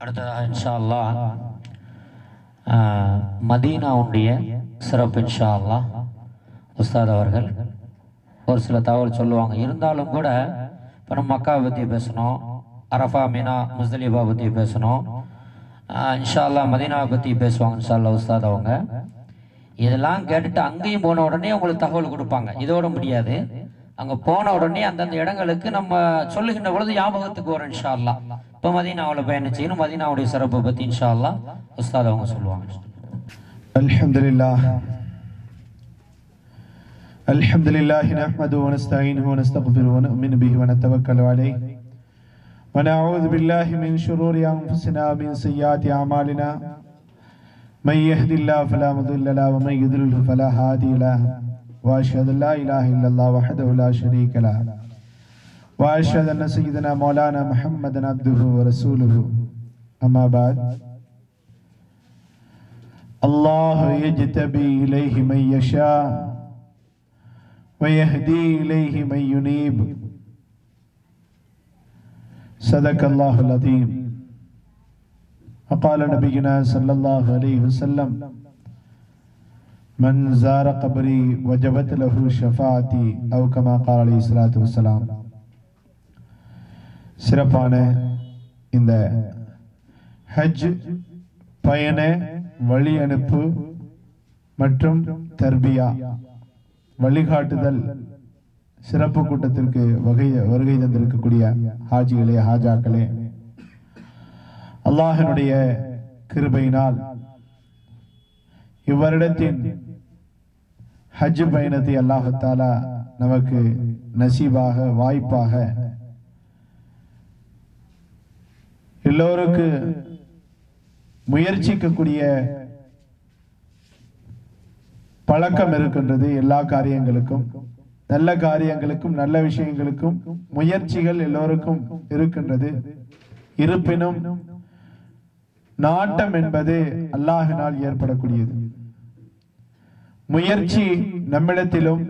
அடுத்ததாக இன்ஷா அல்லாஹ் மதீனாவுடைய சிறப்பு இன்ஷா அல்லாஹ் உஸ்தாத் அவர்கள் ஒரு சில தகவல் சொல்லுவாங்க. இருந்தாலும் கூட இப்போ நம்ம மக்காவை பற்றி பேசணும், அரஃபா மீனா முஸ்தலிஃபா பற்றி பேசணும், இன்ஷா அல்லாஹ் மதீனாவை பற்றி பேசுவாங்க இன்ஷா அல்லாஹ் உஸ்தாத் அவங்க. இதெல்லாம் கேட்டுட்டு அங்கேயும் போன உடனே உங்களுக்கு தகவல் கொடுப்பாங்க. இதோட முடியாது, அங்கே போன உடனே அந்தந்த இடங்களுக்கு நம்ம சொல்லுகின்ற பொழுது ஞாபகத்துக்கு வரும் இன்ஷா அல்லாஹ். இப்போ மதீனாவில் பயணிச்சீங்கன்னு மதீனாவுடைய சிறப்பை பற்றி இன்ஷா அல்லாஹ் உஸ்தாத் அவங்க சொல்லுவாங்க. அல்ஹம்துலில்லாஹி நஹ்மதுஹு வ நஸ்தஈனுஹு வ நஸ்தக்ஃபிருஹு வ நு'மினு பிஹி வ நதவக்கலு அலைஹி வ நஅஊது பில்லாஹி மின் ஷுரூரி அன்ஃபுஸினா வ மின் ஸய்யிஆத்தி அமாலினா மன் யஹ்தில்லாஹு ஃபலா முضில்ல லஹு வ மன் யுضلل ஃபலா ஹாதிய லஹு வ அஷ்ஹது அல்லா இலாஹ இல்லல்லாஹு வஹ்தஹு லா ஷரீக லஹு வ அஷ்ஹது அன்ன ஸய்யிதனா மௌலானா முஹம்மதன் அப்துஹு வ ரசூலுஹு. அம்மா பஅத். அல்லாஹு யஜ்தபி இலைஹி மன் யஷா ويهدي إليه من ينيب. صدق الله العظيم. وقال نبينا صلى الله عليه وسلم من زار قبري وجبت له شفاعتي أو كما قال عليه الصلاة والسلام. சிறப்பான இந்த ஹஜ் பயண வழி அனுப்பு மற்றும் தர்பியா வழிகாட்டுதல் சிறப்பு கூட்டத்திற்கு வருகை தந்திருக்கக்கூடிய ஹாஜிகளே, ஹாஜாக்களே, அல்லாஹ்வினுடைய கிருபையினால் இவ்வருடத்தின் ஹஜ் பயணத்தை அல்லாஹ் தஆலா நமக்கு நசீபாக, வாய்ப்பாக, எல்லோருக்கு முயற்சிக்கக்கூடிய பழக்கம் இருக்கின்றது. எல்லா காரியங்களுக்கும், நல்ல காரியங்களுக்கும், நல்ல விஷயங்களுக்கும் முயற்சிகள் எல்லோருக்கும் இருக்கின்றது. இருப்பினும் நாட்டம் என்பது அல்லாஹ்வினால் ஏற்படக்கூடியது. முயற்சி நம்மிடத்திலும்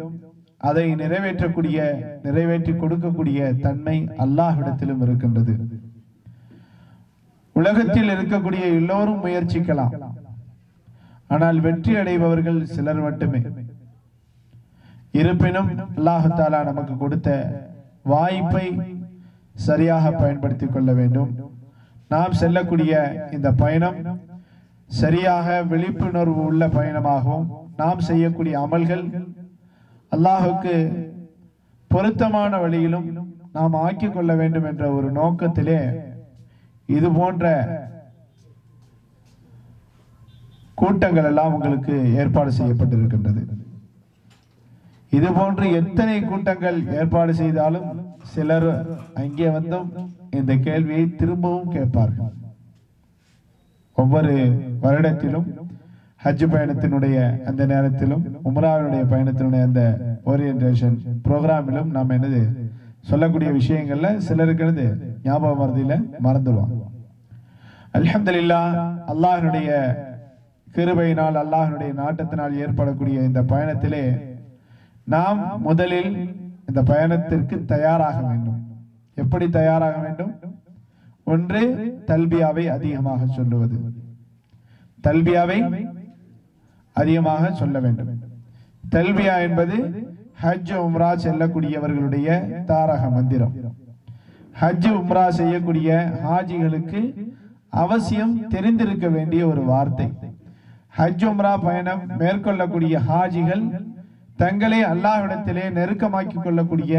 அதை நிறைவேற்றி கொடுக்கக்கூடிய தன்மை அல்லாஹ்விடத்திலும் இருக்கின்றது. உலகத்தில் இருக்கக்கூடிய எல்லோரும் முயற்சிக்கலாம், ஆனால் வெற்றி அடைபவர்கள் சிலர் மட்டுமே. இருப்பினும் அல்லாஹ் தஆலா நமக்கு கொடுத்த வாய்ப்பை சரியாக பயன்படுத்திக் கொள்ள வேண்டும். நாம் செல்லக்கூடிய இந்த பயணம் சரியாக விழிப்புணர்வு உள்ள பயணமாகவும், நாம் செய்யக்கூடிய அமல்கள் அல்லாஹுக்கு பொருத்தமான வழியிலும் நாம் ஆக்கிக் கொள்ள வேண்டும் என்ற ஒரு நோக்கத்திலே இது போன்ற கூட்டங்கள் எல்லாம் உங்களுக்கு ஏற்பாடு செய்யப்பட்டிருக்கின்றது. இது போன்று எத்தனை கூட்டங்கள் ஏற்பாடு செய்தாலும் சிலர் அங்கே வந்தும் இந்த கேள்வியை திரும்பவும் கேட்பார்கள். ஒவ்வொரு வருடத்திலும் ஹஜ் பயணத்தினுடைய அந்த நேரத்திலும், உம்ராவினுடைய பயணத்தினுடைய அந்த ஓரியன்டேஷன் ப்ரோக்ராமிலும் நாம் என்னது சொல்லக்கூடிய விஷயங்கள்ல சிலருக்கு ஞாபகம் மறதியில மறந்துடுவாங்க. அல்ஹம்துலில்லாஹ், அல்லாஹ்வினுடைய கிருபையினால், அல்லாஹ்வினுடைய நாட்டத்தினால் ஏற்படக்கூடிய இந்த பயணத்திலே நாம் முதலில் இந்த பயணத்திற்கு தயாராக வேண்டும். எப்படி தயாராக வேண்டும்? ஒன்று, தல்பியாவை அதிகமாக சொல்லுவது. தல்பியாவை அதிகமாக சொல்ல வேண்டும். தல்பியா என்பது ஹஜ் உம்ரா செல்லக்கூடியவர்களுடைய தாரக மந்திரம். ஹஜ் உம்ரா செய்யக்கூடிய ஹாஜிகளுக்கு அவசியம் தெரிந்திருக்க வேண்டிய ஒரு வார்த்தை. ஹஜ் உம்ரா பயணம் மேற்கொள்ளக்கூடிய ஹாஜிகள் தங்களை அல்லாஹ்விடத்திலே நெருக்கமாக்கிக் கொள்ளக்கூடிய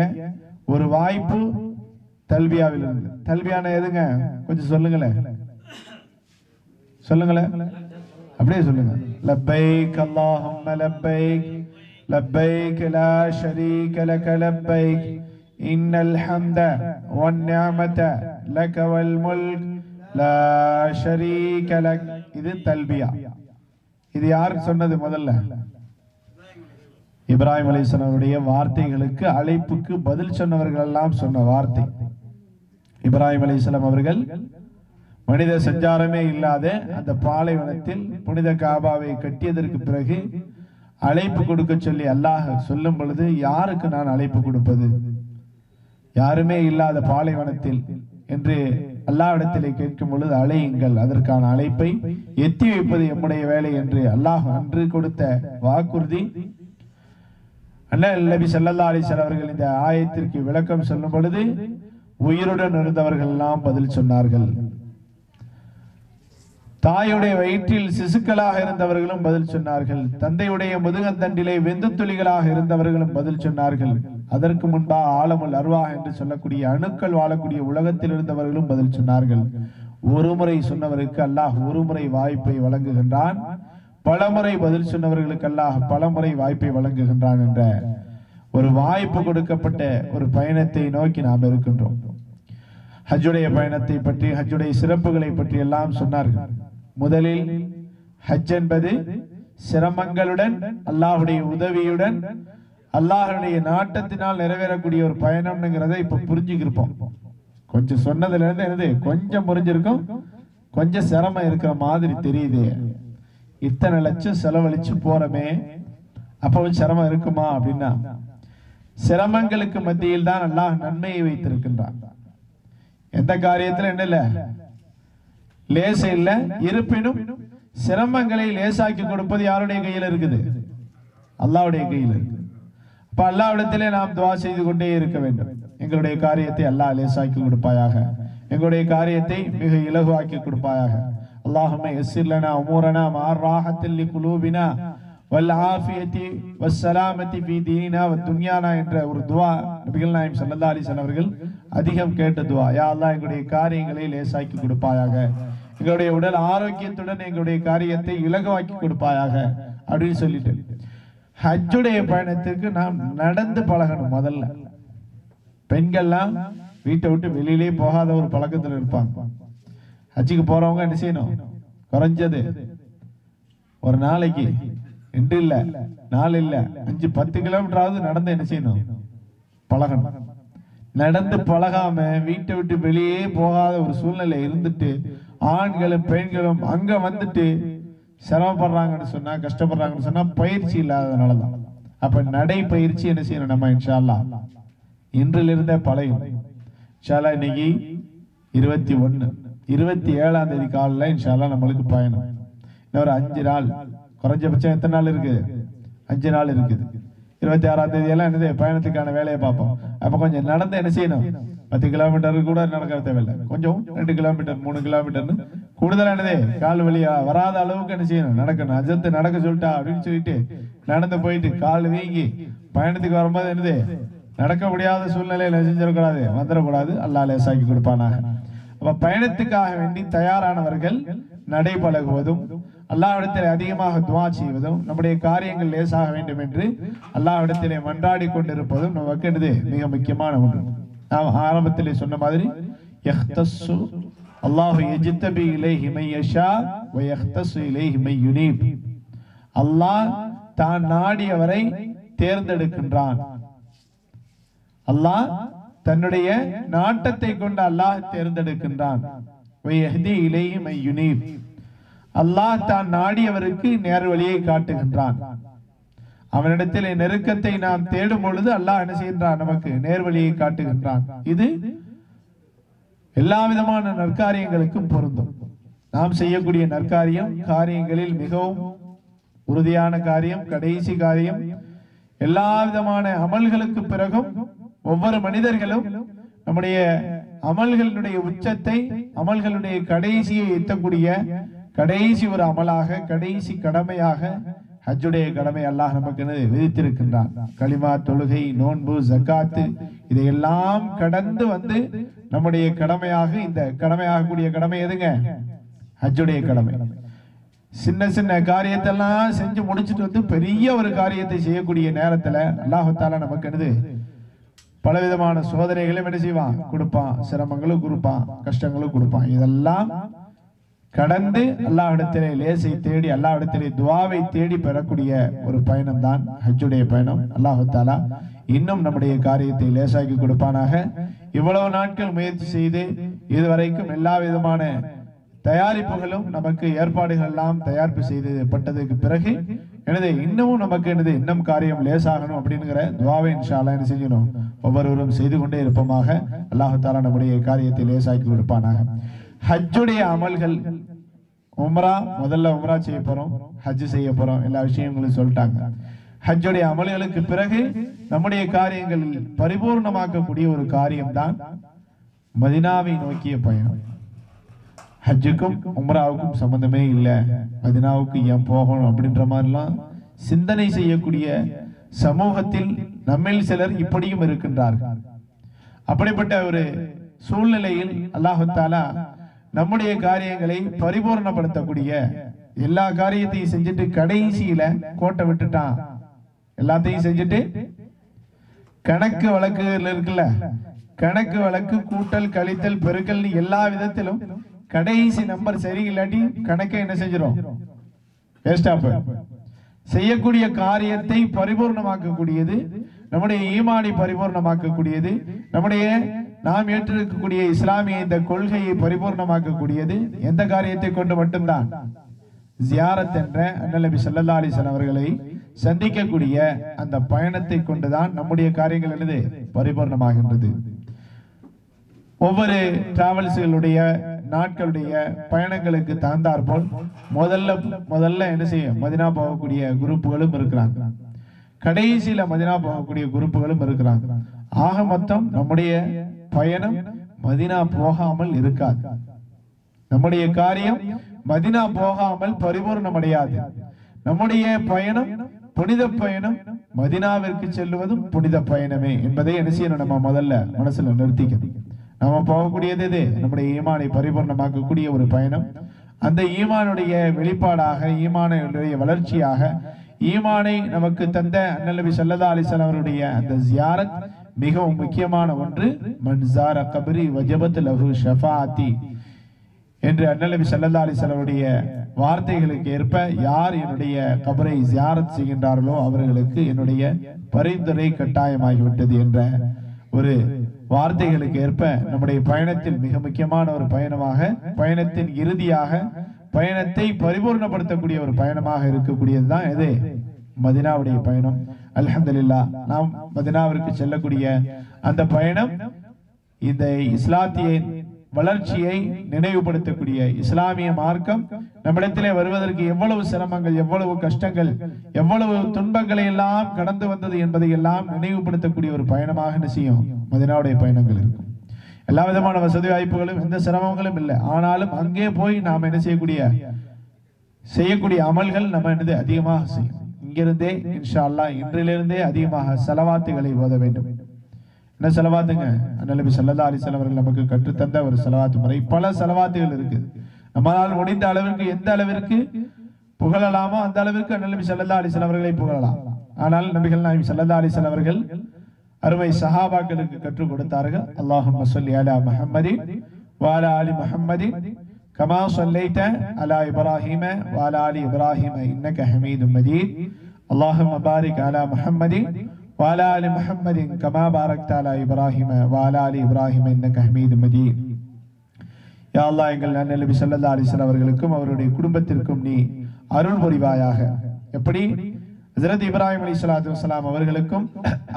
ஒரு வாய்ப்பு தல்பியாவில் இருந்து. தல்பியான எதுங்க? கொஞ்சம் சொல்லுங்களேன், அப்படியே சொல்லுங்க. லப்பைக் அல்லாஹும்ம லப்பைக் லப்பைக் லா ஷரீக லக லப்பைக் இன்னல் ஹம்த வன் நிஅமத லக வல் முல்க் லா ஷரீக லக். இது தல்பியா. இது யார் சொன்னது? முதல்ல இப்ராஹிம் அலைஹிஸ்ஸலாம் அவருடைய வார்த்தைகளுக்கு, அழைப்புக்கு பதில் சொன்னவர்கள் எல்லாம் சொன்ன வார்த்தை. இப்ராஹிம் அலைஹிஸ்ஸலாம் அவர்கள் மனித சஞ்சாரமே இல்லாத அந்த பாலைவனத்தில் புனித காபாவை கட்டியதற்கு பிறகு அழைப்பு கொடுக்க சொல்லி அல்லாஹ் சொல்லும் பொழுது, யாருக்கு நான் அழைப்பு கொடுப்பது? யாருமே இல்லாத பாலைவனத்தில் என்று அல்லாஹ்விடத்திலே கேட்கும் பொழுது அழையுங்கள், அதற்கான அழைப்பை எத்தி வைப்பது எம்முடைய வேலை என்று அல்லாஹ் அன்று கொடுத்த வாக்குறுதி. அண்ணல் நபி ஸல்லல்லாஹு அலைஹி வஸல்லம் அவர்கள் இந்த ஆயத்திற்கு விளக்கம் சொல்லும் பொழுது உயிருடன் இருந்தவர்கள் எல்லாம் பதில் சொன்னார்கள். தாயுடைய வயிற்றில் சிசுக்களாக இருந்தவர்களும் பதில் சொன்னார்கள். தந்தையுடைய முதுகந்தண்டிலே வெந்து துளிகளாக இருந்தவர்களும் பதில் சொன்னார்கள். அதற்கு முன்பாக ஆலமுல் அர்வாஹ் என்று சொல்லக்கூடிய அணுக்கள் வாழக்கூடிய உலகத்தில் இருந்தவர்களும் பதில் சொன்னார்கள். ஒருமுறை சொன்னவருக்கு அல்லாஹ் ஒருமுறை வாய்ப்பை வழங்குகின்றான், பலமுறை பதில் சொன்னவர்களுக்கு அல்லாஹ் பலமுறை வாய்ப்பை வழங்குகின்றான் என்ற ஒரு வாய்ப்பு கொடுக்கப்பட்ட ஒரு பயணத்தை நோக்கி நாம் இருக்கின்றோம். ஹஜ்ஜுடைய பயணத்தை பற்றி, ஹஜ்ஜுடைய சிறப்புகளை பற்றி எல்லாம் சொன்னார்கள். முதலில் ஹஜ் என்பது சிரமங்களுடன் அல்லாஹ்வுடைய உதவியுடன் அல்லாஹ்வுடைய நாட்டத்தினால் நிறைவேறக்கூடிய ஒரு பயணம்ங்கிறத இப்ப புரிஞ்சுக்கிருப்போம். கொஞ்சம் சொன்னதுல இருந்து என்னது கொஞ்சம் புரிஞ்சிருக்கும், கொஞ்சம் சிரமம் இருக்கிற மாதிரி தெரியுது. இத்தனை லட்சம் செலவழிச்சு போறமே, அப்பவும் சிரமம் இருக்குமா அப்படின்னா, சிரமங்களுக்கு மத்தியில் தான் அல்லாஹ் நன்மையை வைத்திருக்கின்றான். எந்த காரியத்துல என்ன இல்ல லேச இல்ல, இருப்பினும் சிரமங்களை லேசாக்கி கொடுப்பது யாருடைய கையில் இருக்குது? அல்லாஹ்வுடைய கையில் இருக்குது. அப்ப அல்லாஹ்விடத்திலே நாம் துஆ செய்து கொண்டே இருக்க வேண்டும். எங்களுடைய காரியத்தை அல்லாஹ் லேசாக்கி கொடுப்பாயாக, எங்களுடைய காரியத்தை மிக இலகுவாக்கி கொடுப்பாயாக. அல்லாஹும்ம யஸ்ஸிர் லனா உமூரனா மஅர் ராஹத்தில் லிகுலூபினா வல் ஆஃபியத்தி வஸ்ஸலாமத்தி ஃபீ தீனினா வ துன்யானா என்ற ஒரு துஆ நபிகள் நாயகம் ஸல்லல்லாஹு அலைஹி வஸல்லம் அவர்கள் அதிகம் கேட்ட துஆ. யா அல்லாஹ், எங்களுடைய காரியங்களை லேசாக்கி கொடுப்பாயாக, எங்களுடைய உடல் ஆரோக்கியத்துடன் எங்களுடைய காரியத்தை இலகுவாக்கி கொடுப்பாயாக அப்படின்னு சொல்லிட்டு ஹஜ்ஜுடைய பயணத்திற்கு நாம் நடந்து பழகணும். முதல்ல பெண்கள்லாம் வீட்டை விட்டு வெளியிலே போகாத ஒரு பழக்கத்தில் இருப்பாங்க. ஹஜ்ஜுக்கு போறவங்க என்ன செய்யணும்? குறைஞ்சது ஒரு நாளைக்கு 2 இல்ல 4 இல்ல 5 10 கிலோமீட்டராவது நடந்து என்ன செய்யணும்? பழகணும். நடந்து பழகாம வீட்டை விட்டு வெளியே போகாத ஒரு சூழ்நிலை இருந்துட்டு ஆண்களும் பெண்களும் அங்க வந்துட்டு சிரமப்படுறாங்கன்னு சொன்னா, கஷ்டப்படுறாங்கன்னு சொன்னா பயிற்சி இல்லாததுனாலதான். அப்ப நடை பயிற்சி என்ன செய்யணும் நம்ம? இன்ஷா அல்லாஹ் இன்றிலிருந்தே பழகும். இன்ஷா அல்லாஹ் இன்னைக்கு 21, 27ஆம் தேதி காலையில இன்ஷா அல்லாஹ் நம்மளுக்கு பயணம். இன்னொரு 5 நாள், குறைஞ்சபட்சம் எத்தனை நாள் இருக்குது? 5 நாள் இருக்குது. 26ஆம் தேதி எல்லாம் என்னது பயணத்துக்கான வேலையை பார்ப்போம். அப்ப கொஞ்சம் நடந்து என்ன செய்யணும்? 10 கிலோமீட்டருக்கு கூட நடக்க தேவையில்லை, கொஞ்சம் 2 கிலோமீட்டர் 3 கிலோமீட்டர்னு கூடுதலானதே கால் வழியா வராத அளவுக்கு என்ன செய்யணும்? நடக்கணும். அஜத்து நடக்க சொல்லிட்டா அப்படின்னு சொல்லிட்டு நடந்து போயிட்டு கால் வீங்கி பயணத்துக்கு வரும்போது என்னது நடக்க முடியாத சூழ்நிலையில செஞ்சிடக்கூடாது, வந்துடக்கூடாது. அல்லாஹ் லேசாக்கி கொடுப்பானாக. அப்ப பயணத்துக்காக வேண்டி தயாரானவர்கள் நடை பழகுவதும் அல்லாஹ்விடத்திலே அதிகமாக துஆ செய்வதும் நம்முடைய காரியங்கள் லேசாக வேண்டும் என்று அல்லாஹ்விடத்திலே மன்றாடி கொண்டிருப்பதும் நமக்கு என்னது மிக முக்கியமான ஒன்று. நாம் ஆரம்பத்திலே சொன்ன மாதிரி யஹ்தஸ்ஸு அல்லாஹு யஜ்தபி இலைஹி மை யஷா வ யஹ்தஸ்ஸு இலைஹி மை யுனீப். அல்லாஹ் தான் நாடியவரை தேர்ந்தெடுக்கின்றான். அல்லாஹ் தன்னுடைய நாட்டத்தை கொண்டு அல்லாஹ் தேர்ந்தெடுக்கின்றான். வ யஹ்தி இலைஹி மை யுனீப். அல்லாஹ் தான் நாடியவருக்கு நேர் வழியை காட்டுகின்றான். அவனிடத்தில் நெருக்கத்தை நாம் தேடும் பொழுது அல்லாஹ் என்ன செய்கின்றான்? நமக்கு நேர் வழியை காட்டுகின்றான். இது எல்லா விதமான நற்காரியங்களுக்கும் பொருந்தும். நாம் செய்யக்கூடிய நற்காரியம் காரியங்களில் மிகவும் உறுதியான காரியம், கடைசி காரியம். எல்லா விதமான அமல்களுக்கு பிறகும் ஒவ்வொரு மனிதர்களும் நம்முடைய அமல்களுடைய உச்சத்தை, அமல்களுடைய கடைசியை எட்டக்கூடிய கடைசி ஒரு அமலாக, கடைசி கடமையாக ஹஜ்ஜுடைய கடமை அல்லாஹ் நமக்கு விதித்திருக்கின்றான். களிமா, தொழுகை, நோன்பு, ஜக்காத்து இதையெல்லாம் கடந்து வந்து நம்முடைய கடமையாக, இந்த கடமையாகக்கூடிய கடமை எதுங்க? ஹஜ்ஜுடைய கடமை. சின்ன சின்ன காரியத்தெல்லாம் செஞ்சு முடிச்சுட்டு வந்து பெரிய ஒரு காரியத்தை செய்யக்கூடிய நேரத்துல அல்லாஹ் தஆலா நமக்கு என்னது பலவிதமான சோதனைகளும் என்ன செய்வான்? கொடுப்பான். சிரமங்களும் கொடுப்பான், கஷ்டங்களும் கொடுப்பான். இதெல்லாம் கடந்து அல்லாஹ்விடத்திலே லேசை தேடி, அல்லாஹ்விடத்திலே துஆவை தேடி பெறக்கூடிய ஒரு பயணம் தான் ஹஜ்ஜுடைய பயணம். அல்லாஹ் தஆலா இன்னும் நம்முடைய காரியத்தை லேசாக்கி கொடுப்பானாக. இவ்வளவு நாட்கள் முயற்சி செய்து இதுவரைக்கும் எல்லா விதமான தயாரிப்புகளும் நமக்கு ஏற்பாடுகள் எல்லாம் தயாரிப்பு செய்யப்பட்டதுக்கு பிறகு எனது இன்னமும் நமக்கு இன்னும் காரியம் லேசாகணும் அப்படிங்கிற துவாவை இன்ஷா அல்லாஹ் என்ன செஞ்சணும் ஒவ்வொருவரும் செய்து கொண்டே இருப்போமாக. அல்லாஹ் தஆலா நம்முடைய காரியத்தை லேசாக்கி கொடுப்பானாக. ஹஜ்ஜுடைய அமல்கள், உம்ரா முதல்ல உம்ரா செய்ய போறோம், ஹஜ் செய்ய போறோம், எல்லா விஷயங்களும் சொல்லிட்டாங்க. ஹஜ்ஜுடைய அமல்களுக்கு பிறகு நம்முடைய காரியங்களில் பரிபூர்ணமாக்கக்கூடிய ஒரு காரியம்தான் மதினாவை நோக்கிய பயணம். ஹஜ்ஜுக்கும் உம்ராவுக்கும் சம்பந்தமே இல்லை, மதினாவுக்கு ஏன் போகணும் அப்படின்ற மாதிரிலாம் சிந்தனை செய்யக்கூடிய சமூகத்தில் நம்மில் சிலர் இப்படியும் இருக்கின்றார்கள். அப்படிப்பட்ட ஒரு சூழ்நிலையில் அல்லாஹ் தஆலா நம்முடைய காரியங்களை பரிபூர்ணப்படுத்தக்கூடிய எல்லா காரியத்தையும் செஞ்சுட்டு கடைசியில கோட்டை விட்டுட்டான். எல்லாத்தையும் செஞ்சுட்டு கணக்கு வழக்கு இருக்குல்ல, கணக்கு வழக்கு கூட்டல் கழித்தல் பெருக்கல் எல்லா விதத்திலும் கடைசி நம்பர் சரியில்லாட்டி கணக்கை என்ன செஞ்சிடும், வேஸ்டா போய். செய்யக்கூடிய காரியத்தை பரிபூர்ணமாக்கக்கூடியது, நம்முடைய ஈமானை பரிபூர்ணமாக்கக்கூடியது, நம்முடைய நாம் ஏற்றிருக்கக்கூடிய இஸ்லாமிய இந்த கொள்கையை பரிபூர்ணமாக்கக்கூடியது எந்த காரியத்தை கொண்டு மட்டும்தான், ஜியாரத் என்ற அண்ணல் நபி ஸல்லல்லாஹு அலைஹி வஸல்லம் அவர்களை சந்திக்கக்கூடிய அந்த பயணத்தை கொண்டுதான் நம்முடைய காரியங்கள் என்னது பரிபூர்ணமாகின்றது. ஒவ்வொரு டிராவல்ஸ்களுடைய நாட்களுடைய பயணங்களுக்கு தகுந்தாற்போல் முதல்ல என்ன செய்யும் மதினா போகக்கூடிய குரூப்புகளும் இருக்கிறாங்க, கடைசியில மதினா போகக்கூடிய குரூப்புகளும் இருக்கிறாங்க. ஆக மொத்தம் நம்முடைய பயணம் மதினா போகாமல் இருக்காது. நம்முடைய காரியம் மதினா போகாமல் பரிபூர்ணம் அடையாது. நம்முடைய பயணம் புனித பயணம், மதினாவிற்கு செல்வதும் புனித பயணமே என்பதை என்ன செய்யணும், நம்ம முதல்ல மனசுல நிறுத்திக்கணும். நம்ம போகக்கூடியது நம்முடைய ஈமானை பரிபூர்ணமாக்கக்கூடிய ஒரு பயணம். அந்த ஈமானுடைய வெளிப்பாடாக, ஈமானுடைய வளர்ச்சியாக, ஈமானை நமக்கு தந்த அண்ணல் நபி ஸல்லல்லாஹு அலைஹி வஸல்லம் அவருடைய அந்த ஜியாரத் மிகவும் முக்கியமான ஒன்று. மன் ஸார கப்ரி வஜபத் லஹு ஷஃபாஅத்தி என்று அண்ணல் நபி ஸல்லல்லாஹு அலைஹி வஸல்லம் அவருடைய வார்த்தைகளுக்கு ஏற்ப யார் என்னுடைய கபரை ஜியாரத் செய்கின்றார்களோ அவர்களுக்கு என்னுடைய பரிந்துரை கட்டாயமாகிவிட்டது என்ற ஒரு வார்த்தைகளுக்கு ஏற்ப நம்முடைய பயணத்தில் மிக முக்கியமான ஒரு பயணமாக, பயணத்தின் இறுதியாக, பயணத்தை பரிபூர்ணப்படுத்தக்கூடிய ஒரு பயணமாக இருக்கக்கூடியதுதான் எது, மதினாவுடைய பயணம். அல்ஹம்துலில்லாஹ், நாம் மதினாவிற்கு செல்லக்கூடிய அந்த பயணம் இந்த இஸ்லாத்திய வளர்ச்சியை நினைவுபடுத்தக்கூடிய, இஸ்லாமிய மார்க்கம் நம்மிடத்திலே வருவதற்கு எவ்வளவு சிரமங்கள், எவ்வளவு கஷ்டங்கள், எவ்வளவு துன்பங்களை எல்லாம் கடந்து வந்தது என்பதை எல்லாம் நினைவுபடுத்தக்கூடிய ஒரு பயணமாக என்ன செய்யும் மதினாவுடைய பயணங்கள் இருக்கும். எல்லா விதமான வசதி வாய்ப்புகளும் எந்த சிரமங்களும் இல்லை. ஆனாலும் அங்கே போய் நாம் என்ன செய்யக்கூடிய அமல்கள் நம்ம என்னது அதிகமாக செய்யும். இங்கிருந்தே இன்ஷா அல்லாஹ் இன்றிலிருந்தே அதிகமாக ஸலவாத்துகளை ஓத வேண்டும். என்ன ஸலவாத்துங்க, அண்ணல் நபி ஸல்லல்லாஹு அலைஹி வஸல்லம் அவர்கள் நமக்கு கற்றுத்தந்த ஒரு ஸலவாத்து முறை. பல ஸலவாத்துகள் இருக்குது. நம்மால் முடிந்த அளவிற்கு எந்த அளவிற்கு புகழலாமோ அந்த அளவிற்கு அண்ணல் நபி ஸல்லல்லாஹு அலைஹி வஸல்லம் அவர்களை புகழலாம். ஆனால் நபிகள் நாயகம் ஸல்லல்லாஹு அலைஹி வஸல்லம் அவர்கள் அருமை சஹாபாக்களுக்கு கற்றுக் கொடுத்தார்கள். அல்லாஹும்ம ஸல்லி அலா முஹம்மதின் வ அலா ஆலி முஹம்மதின் கமா ஸல்லைத அலா இப்ராஹீம வ அலா ஆலி இப்ராஹீம இன்னக ஹமீதும் மஜீத். அல்லாஹும்ம பாரிக் அலா முஹம்மதின் வ அலா ஆலி முஹம்மதின் கமா பாரக்த அலா இப்ராஹீம வ அலா ஆலி இப்ராஹீம இன்னக ஹமீதும் மஜீத். யா அல்லாஹ், எங்கள் அண்ணல் நபி ஸல்லல்லாஹு அலைஹி வஸல்லம் அவர்களுக்கும் அவருடைய குடும்பத்திற்கும் நீ அருள் புரிவாயாக. எப்படி ஹஜ்ரத் இப்ராஹிம் அலைஹிஸ்ஸலாத்து வஸ்ஸலாம் அவர்களுக்கும்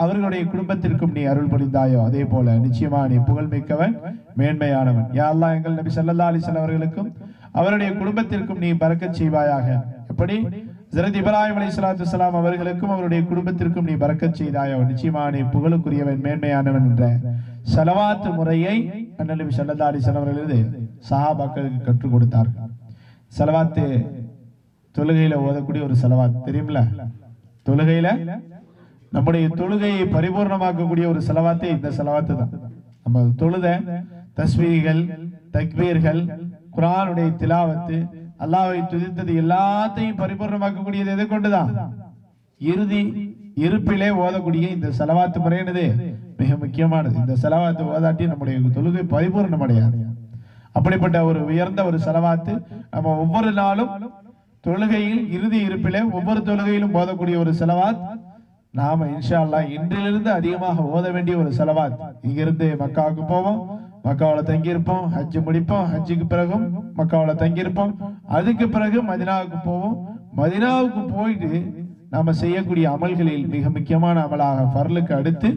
அவர்களுடைய குடும்பத்திற்கும் நீ அருள் புரிந்தாயோ அதே போல நிச்சயமா நீ புகழ்மிக்கவன், மேன்மையானவன். யா அல்லாஹ், எங்கள் நபி ஸல்லல்லாஹு அலைஹி வஸல்லம் அவர்களுக்கும் அவருடைய குடும்பத்திற்கும் நீ பரக்கத் செய்வாயாக. எப்படி ஹஜ்ரத் இப்ராஹிம் அலைஹிஸ்ஸலாத்து வஸ்ஸலாம் அவர்களுக்கும் அவருடைய குடும்பத்திற்கும் நீ பரக்கத் செய்தாயோ நிச்சயமா நீ புகழுக்குரியவன், மேன்மையானவன் என்ற ஸலவாத் முறையை அண்ணல் நபி ஸல்லல்லாஹு அலைஹி வஸல்லம் அவர்கள் சஹாபாக்களுக்கு கற்றுக் கொடுத்தார்கள். ஸலவாத் தொழுகையில ஓதக்கூடிய ஒரு ஸலவாத் தெரியுமில்ல, தொழுகையில நம்முடைய தொழுகையை பரிபூர்ணமாக்கக்கூடிய ஒரு ஸலவாத்தே இந்த ஸலவாத்து தான். நம்ம தொழுத தஸ்பீகள், தக்பீர்கள், குர்ஆனுடைய திலாவத்து, அல்லாஹ்வை துதித்தது எல்லாத்தையும் பரிபூர்ணமாக்கக்கூடியது எதை கொண்டுதான், இறுதி இருப்பிலே ஓதக்கூடிய இந்த ஸலவாத்து முறையானது மிக முக்கியமானது. இந்த ஸலவாத்து ஓதாட்டி நம்முடைய தொழுகை பரிபூர்ணம் அடையாது. அப்படிப்பட்ட ஒரு உயர்ந்த ஒரு ஸலவாத்து நம்ம ஒவ்வொரு நாளும் தொழுகையில் இறுதி இருப்பிலே ஒவ்வொரு தொழுகையிலும் ஓதக்கூடிய ஒரு ஸலவாத். நாம இன்ஷா அல்லாஹ் இன்றிலிருந்து அதிகமாக ஓத வேண்டிய ஒரு ஸலவாத். இங்கிருந்து மக்காவுக்கு போவோம், மக்காவில் தங்கியிருப்போம், ஹஜ் முடிப்போம், ஹஜ்ஜுக்கு பிறகும் மக்காவில் தங்கியிருப்போம், அதுக்கு பிறகு மதினாவுக்கு போவோம். மதினாவுக்கு போயிட்டு நாம செய்யக்கூடிய அமல்களில் மிக முக்கியமான அமலாக ஃபர்லுக்கு அடுத்து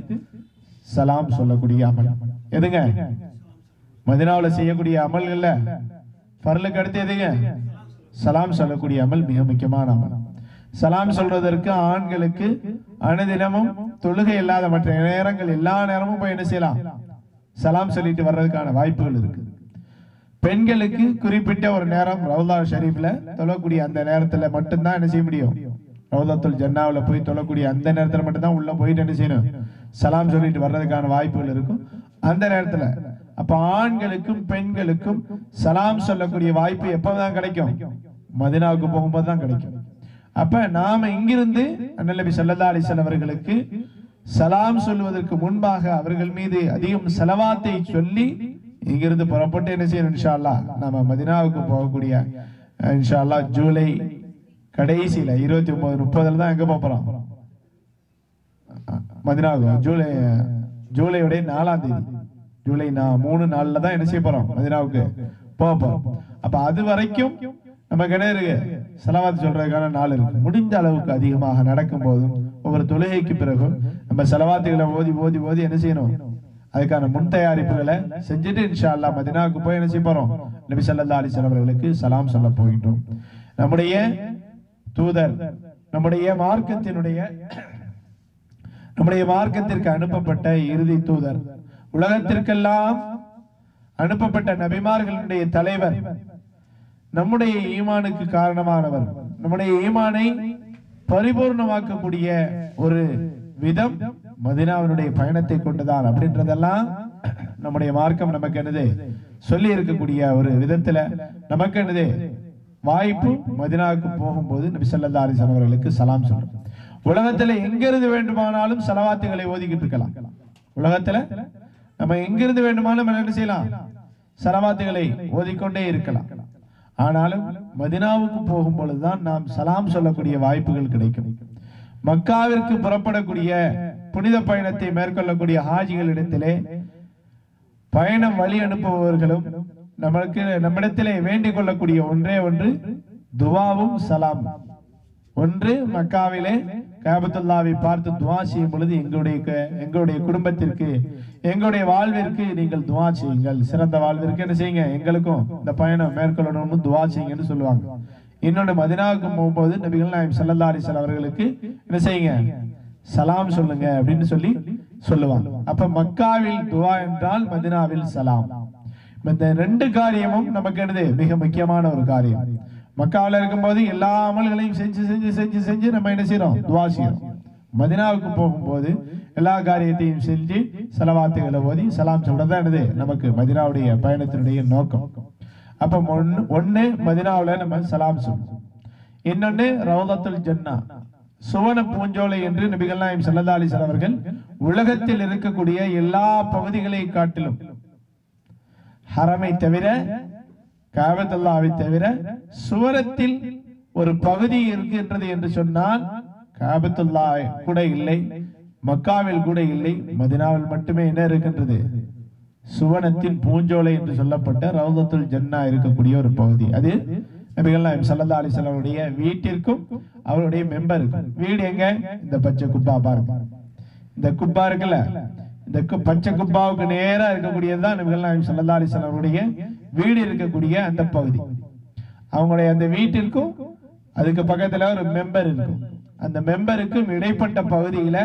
சலாம் சொல்லக்கூடிய அமல் எதுங்க? மதினாவில் செய்யக்கூடிய அமல்கள்ல ஃபர்லுக்கு அடுத்து எதுங்க? சலாம் சொல்லக்கூடிய அமல் மிக முக்கியமான அமல். சலாம் சொல்றதற்கு ஆண்களுக்கு அனுதினமும் தொழுகை இல்லாத மற்ற நேரங்கள் எல்லா நேரமும் போய் என்ன செய்யலாம்? சலாம் சொல்லிட்டு வர்றதுக்கான வாய்ப்புகள் இருக்கு. பெண்களுக்கு குறிப்பிட்ட ஒரு நேரம் ரவுதா ஷரீஃப்ல தொழக்கூடிய அந்த நேரத்துல மட்டும்தான் என்ன செய்ய முடியும்? ரவுதாத்துல் ஜன்னாவில் போய் தொழக்கூடிய அந்த நேரத்துல மட்டும்தான் உள்ள போயிட்டு என்ன செய்யணும்? சலாம் சொல்லிட்டு வர்றதுக்கான வாய்ப்புகள் இருக்கும் அந்த நேரத்துல. அப்ப ஆண்களுக்கும் பெண்களுக்கும் சலாம் சொல்லக்கூடிய வாய்ப்பு எப்பதான் கிடைக்கும்? மதீனாவுக்கு போகும்போது தான் கிடைக்கும். அப்ப நாம இங்கிருந்து அண்ணல் நபி ஸல்லல்லாஹு அலைஹி வஸல்லம் அவர்களுக்கு சலாம் சொல்வதற்கு முன்பாக அவர்கள் மீது அதிகம் ஸலவாத்தை சொல்லி இங்கிருந்து புறப்பட்டு என்ன செய்யணும்? இன்ஷா அல்லாஹ் நாம மதீனாவுக்கு போகக்கூடிய இன்ஷா அல்லாஹ் ஜூலை கடைசியில 29, 30 தான் எங்க போறோம்? மதீனாவுக்கு. ஜூலையுடைய 4ஆம் தேதி, ஜூலை 3 நாள்ல தான் என்ன செய்ய போறோம்? மதீனாவுக்கு போறோம். அப்ப அது வரைக்கும் நமக்கு என்ன இருக்கு? ஸலவாத் சொல்றதுக்கான நாள் இருக்கு. முடிஞ்ச அளவுக்கு அதிகமாக நடக்கும் போதும் ஒவ்வொரு தொழுகைக்கு பிறகும் நம்ம ஸலவாத்துகளை ஓதி என்ன செய்யணும்? அதுக்கான முன் தயாரிப்புகளை செஞ்சுட்டு இன்ஷா அல்லாஹ் மதீனாவுக்கு போய் என்ன செய்ய போறோம்? நபி ஸல்லல்லாஹு அலைஹி வஸல்லம் அவர்களுக்கு சலாம் சொல்ல போகின்றோம். நம்முடைய தூதர், நம்முடைய மார்க்கத்திற்கு அனுப்பப்பட்ட இறுதி தூதர், உலகத்திற்கெல்லாம் அனுப்பப்பட்ட நபிமார்களுடைய தலைவர், நம்முடைய ஈமானுக்கு காரணமானவர், நம்முடைய ஈமானை பரிபூர்ணமாக்கக்கூடிய ஒரு விதம் மதீனாவினுடைய பயணத்தை கொண்டுதான் அப்படின்றதெல்லாம் நம்முடைய மார்க்கம் நமக்கு என்னது சொல்லி இருக்கக்கூடிய ஒரு விதத்துல நமக்கு என்னது வாய்ப்பு. மதீனாவுக்கு போகும்போது நபி ஸல்லல்லாஹு அலைஹி வஸல்லம் அவர்களுக்கு சலாம் சொல்றோம். உலகத்துல எங்கிருந்து வேண்டுமானாலும் ஸலவாத்துகளை ஓதிக்கிட்டு இருக்கலாம். உலகத்துல நம்ம எங்கிருந்து வேண்டுமானாலும் என்ன செய்யலாம்? ஸலவாத்துகளை ஓதிக்கொண்டே இருக்கலாம். ஆனாலும் மதீனாவுக்கு போகும் பொழுதுதான் நாம் சலாம் சொல்லக்கூடிய வாய்ப்புகள் கிடைக்கும். மக்காவிற்கு புறப்படக்கூடிய புனித பயணத்தை மேற்கொள்ளக்கூடிய ஹாஜிகளிடத்திலே பயணம் வழி அனுப்புபவர்களும் நம்மிடத்திலே வேண்டிக் கொள்ளக்கூடிய ஒன்றே ஒன்று துவாவும் சலாம். ஒன்று, மக்காவிலே காபத்துல்லாவை பார்த்து துவா செய்யும் பொழுது எங்களுடைய குடும்பத்திற்கு, எங்களுடைய வாழ்விற்கு நீங்கள் துவா செய்யுங்கள், சிறந்த வாழ்விற்கு என்ன செய்யுங்க, எங்களுக்கும் இந்த பயணம் மேற்கொள்ளணும்னு துவா செய்யுங்கன்னு சொல்லுவாங்க. இன்னொன்று, மதீனாவுக்கு போகும்போது நபிகள் நாயகம் ஸல்லல்லாஹு அலைஹி வஸல்லம் அவர்களுக்கு என்ன செய்யுங்க? சலாம் சொல்லுங்க அப்படின்னு சொல்லுவாங்க. அப்ப மக்காவில் துவா என்றால் மதீனாவில் சலாம். இந்த ரெண்டு காரியமும் நமக்கு என்னது மிக முக்கியமான ஒரு காரியம். மக்காவில் இருக்கும்போது எல்லா அமல்களையும் செஞ்சு நம்ம என்ன செய்யறோம்? துவா செய்யறோம். மதீனாவுக்கு போகும்போது எல்லா காரியத்தையும் செஞ்சு ஸலவாத்துகளை ஓதி சலாம் சொல்றதா என்னது நமக்கு மதீனாவுடைய பயணத்தினுடைய நோக்கம். அப்ப ஒண்ணு மதீனாவுல நம்ம சலாம் சொல்றோம். இன்னொன்னு ரவுதத்துல் ஜன்னா, சுவன பூஞ்சோலை என்று நபிகள் நாயகம் ஸல்லல்லாஹு அலைஹி வஸல்லம் அவர்கள் உலகத்தில் இருக்கக்கூடிய எல்லா பகுதிகளை காட்டிலும், ஹரமை தவிர, காபத்துல்லாவை தவிர, சுவரத்தில் ஒரு பகுதி இருக்கின்றது என்று சொன்னால் காபத்துல்லா கூட இல்லை, மக்காவில் கூட இல்லை, மதீனாவில் மட்டுமே என்ன இருக்கின்றது? சுவனத்தின் பூஞ்சோலை என்று சொல்லப்பட்ட ரவுதத்துல் ஜன்னா இருக்கக்கூடிய ஒரு பகுதி. அது நபிகள் நாயகம் ஸல்லல்லாஹு அலைஹி வஸல்லம் உடைய வீட்டிற்கும் அவருடைய மெம்பருக்கும். வீடு எங்க? இந்த பச்சை குப்பா பாருங்க, இந்த குப்பா இருக்குல்ல, இந்த பச்சை குப்பாவுக்கு நேரா இருக்கக்கூடியதுதான் நபிகள் நாயகம் ஸல்லல்லாஹு அலைஹி வஸல்லம் உடைய வீடு இருக்கக்கூடிய அந்த பகுதி. அவங்களுடைய அந்த வீட்டிற்கும் அதுக்கு பக்கத்துல ஒரு மெம்பர் இருக்கும். அந்த மெம்பருக்கும் இடைப்பட்ட பகுதியில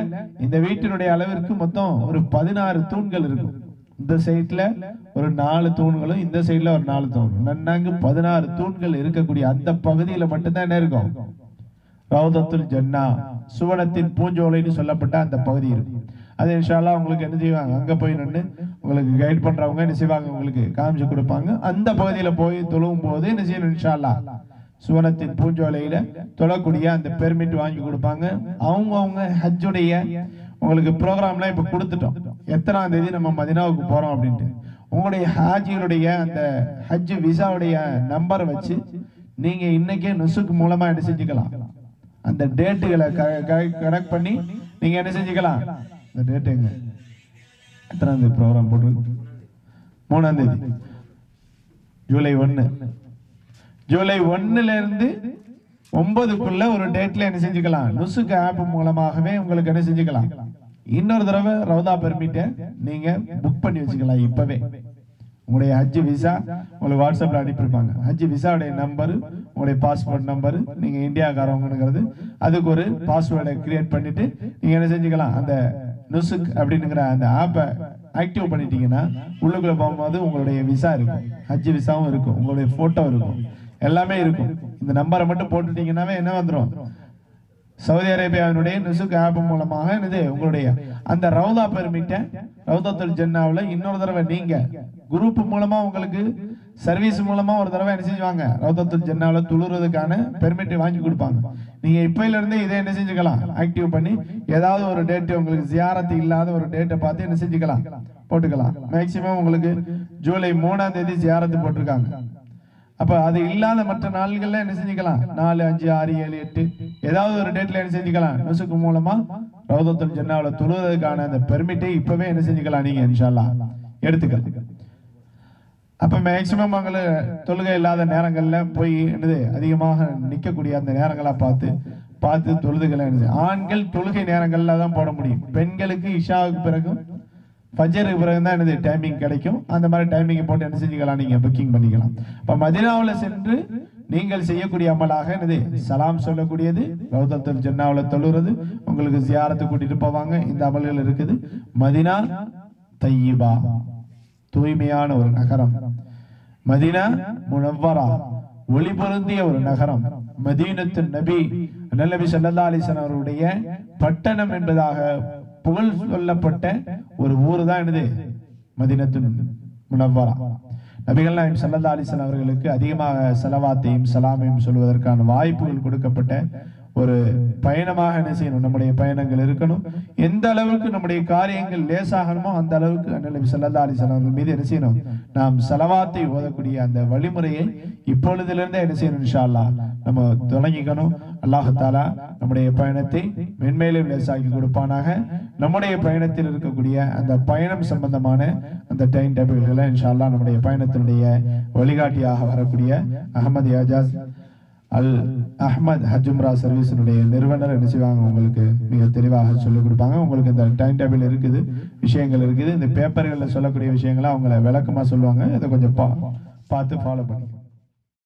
இந்த வீட்டினுடைய அளவிற்கு மொத்தம் ஒரு 16 தூண்கள் இருக்கும். இந்த சைட்ல ஒரு 4 தூண்களும், இந்த சைட்ல ஒரு 4 தூண்கள், நன்னாங்கு 16 தூண்கள் இருக்கக்கூடிய அந்த பகுதியில மட்டும்தான் என்ன இருக்கும்? ரவுதத்துல் ஜன்னா, சுவனத்தின் பூஞ்சோலைன்னு சொல்லப்பட்ட அந்த பகுதி இருக்கு. அது இன்ஷா அல்லாஹ் உங்களுக்கு என்ன செய்வாங்க? அங்க போய் நின்று உங்களுக்கு கைட் பண்றவங்க என்ன செய்வாங்க? உங்களுக்கு காமிச்சு கொடுப்பாங்க. அந்த பகுதியில போய் தொழுவும் போது என்ன செய்யணும்? இன்ஷா அல்லாஹ் சுவனத்தின் பூஞ்சோலையில தொழக்கூடிய அந்த பெர்மிட் வாங்கி கொடுப்பாங்க. அவங்க ஹஜ்ஜுடைய உங்களுக்கு ப்ரோக்ராம்லாம் இப்ப கொடுத்துட்டோம், எத்தனாம் தேதி நம்ம மதீனாவுக்கு போறோம் அப்படின்ட்டு. உங்களுடைய ஹாஜிகளுடைய அந்த ஹஜ் விசாவுடைய நம்பரை வச்சு நீங்க இன்னைக்கே நுசுக்கு மூலமா என்ன செஞ்சுக்கலாம்? அந்த டேட்டுகளை கனெக்ட் பண்ணி நீங்க என்ன செஞ்சுக்கலாம்? இந்த டேட் எங்க எத்தனாம் தேதி ப்ரோக்ராம் போட்டு 3ஆம் தேதி ஜூலை 1. ஜூலை 1ல இருந்து 9க்குள்ள ஒரு டேட்ல என்ன செஞ்சுக்கலாம், நுசுக் ஆப் மூலமாகவே உங்களுக்கு என்ன செஞ்சுக்கலாம். இன்னொரு தடவை ரவுதா பெர்மிட்டை நீங்க புக் பண்ணி வச்சுக்கலாம். இப்பவே உங்களுடைய ஹஜ் விசா உங்களுக்கு வாட்ஸ்அப்ல அனுப்பியிருப்பாங்க. ஹஜ் விசாவுடைய நம்பரு, உங்களுடைய பாஸ்போர்ட் நம்பரு, நீங்க இந்தியாக்காரவங்கிறது, அதுக்கு ஒரு பாஸ்வேர்டை கிரியேட் பண்ணிட்டு நீங்க என்ன செஞ்சுக்கலாம். அந்த நுசுக் அப்படிங்கிற அந்த ஆப்பை ஆக்டிவ் பண்ணிட்டீங்கன்னா உள்ளுக்குள்ள போகும்போது உங்களுடைய விசா இருக்கும், ஹஜ் விசாவும் இருக்கும், உங்களுடைய போட்டோ இருக்கும், எல்லாமே இருக்கும். இந்த நம்பரை மட்டும் போட்டுட்டீங்கன்னாவே என்ன வந்துடும், சவுதி அரேபியாவினுடைய நுசுக் ஆப் மூலமாக என்னது உங்களுடைய அந்த ரவுதா பெர்மிட்டை ரவுதாத்துல் ஜன்னாவில் இன்னொரு தடவை நீங்க குரூப் மூலமா உங்களுக்கு சர்வீஸ் மூலமா ஒரு தடவை என்ன செஞ்சுவாங்க, ரவுதாத்துல் ஜன்னாவில் துளுறதுக்கான பெர்மிட் வாங்கி கொடுப்பாங்க. நீங்க இப்பையில இருந்தே இதை என்ன செஞ்சுக்கலாம், ஆக்டிவ் பண்ணி ஏதாவது ஒரு டேட் உங்களுக்கு ஜியாரத்து இல்லாத ஒரு டேட்டை பார்த்து என்ன செஞ்சுக்கலாம், போட்டுக்கலாம். மேக்சிமம் உங்களுக்கு ஜூலை 3ஆம் தேதி ஜியாரத்து போட்டிருக்காங்க. அப்ப அது இல்லாத மற்ற நாள்கள்ல என்ன செஞ்சுக்கலாம், 4, 5, 6, 7, 8 ஏதாவது ஒரு டேட்ல என்ன செஞ்சுக்கலாம், நுசுக் மூலமா ரவுதாத்துல் ஜன்னாவுல தொழுவதற்கான அந்த பெர்மிட்டை இப்பவே என்ன செஞ்சுக்கலாம், நீங்க இன்ஷா அல்லாஹ் எடுத்துக்கலாம். அப்ப மேக்சிமம் உங்களுக்கு தொழுகை இல்லாத நேரங்கள்ல போய் என்னது அதிகமாக நிக்கக்கூடிய அந்த நேரங்களா பார்த்து தொழுதுகளை ஆண்கள் தொழுகை நேரங்கள்ல தான் போட முடியும். பெண்களுக்கு இஷாவுக்கு பிறகும் ஃபஜ்ருக்கு பிறகு தான் என்னது டைமிங் கிடைக்கும். அந்த மாதிரி டைமிங் போட்டு என்ன செஞ்சுக்கலாம், நீங்க புக்கிங் பண்ணிக்கலாம். இப்ப மதீனாவுல சென்று நீங்கள் செய்யக்கூடிய அமலாக என்னது சலாம் சொல்லக்கூடியது, ரவுதாத்துல் ஜன்னாவுல தொழுறது, உங்களுக்கு ஜியாரத்து கூட்டிட்டு போவாங்க. இந்த அமல்கள் இருக்குது. மதீனா தையிபா, தூய்மையான ஒரு நகரம். மதீனா முனவ்வரா, ஒளி பொருந்திய ஒரு நகரம். மதீனத்து நபி நபி ஸல்லல்லாஹு அலைஹி வஸல்லம் அவருடைய பட்டணம் என்பதாக புகழ் சொல்லப்பட்ட ஒரு ஊர் தான் என்னது மதீனத்து முனவ்வரா. நபிகள் நாயகம் ஸல்லல்லாஹு அலைஹி வஸல்லம் அவர்களுக்கு அதிகமாக ஸலவாத்தையும் சலாமையும் சொல்வதற்கான வாய்ப்புகள் கொடுக்கப்பட்ட ஒரு பயணமாக என்ன செய்யணும், நம்முடைய பயணங்கள் இருக்கணும். எந்த அளவுக்கு நம்முடைய காரியங்கள் லேசாகணுமோ அந்த அளவுக்கு நபி ஸல்லல்லாஹு அலைஹி வஸல்லம் அவர்கள் மீது என்ன செய்யணும், நாம் ஸலவாத்தை ஓதக்கூடிய அந்த வழிமுறையை இப்பொழுதிலிருந்தே என்ன செய்யணும், இன்ஷா அல்லாஹ் நம்ம தொடங்கிக்கணும். அல்லாஹ் தஆலா நம்முடைய பயணத்தை மென்மேலும் லேசாக்கி கொடுப்பானாக. நம்முடைய பயணத்தில் இருக்கக்கூடிய அந்த பயணம் சம்பந்தமான அந்த டைம் டேபிள்களை இன்ஷா அல்லாஹ் நம்முடைய பயணத்தினுடைய வழிகாட்டியாக வரக்கூடிய அஹமது அஜாஸ் அல் அஹ்மத் ஹஜ்ஜும்ரா சர்வீஸினுடைய நிறுவனர் என்ன செய்வாங்க, உங்களுக்கு மிக தெளிவாக சொல்லிக் கொடுப்பாங்க. உங்களுக்கு இந்த டைம் டேபிள் இருக்குது, விஷயங்கள் இருக்குது, இந்த பேப்பர்களில் சொல்லக்கூடிய விஷயங்களை அவங்கள விளக்கமாக சொல்லுவாங்க. இதை கொஞ்சம் பார்த்து ஃபாலோ பண்ணி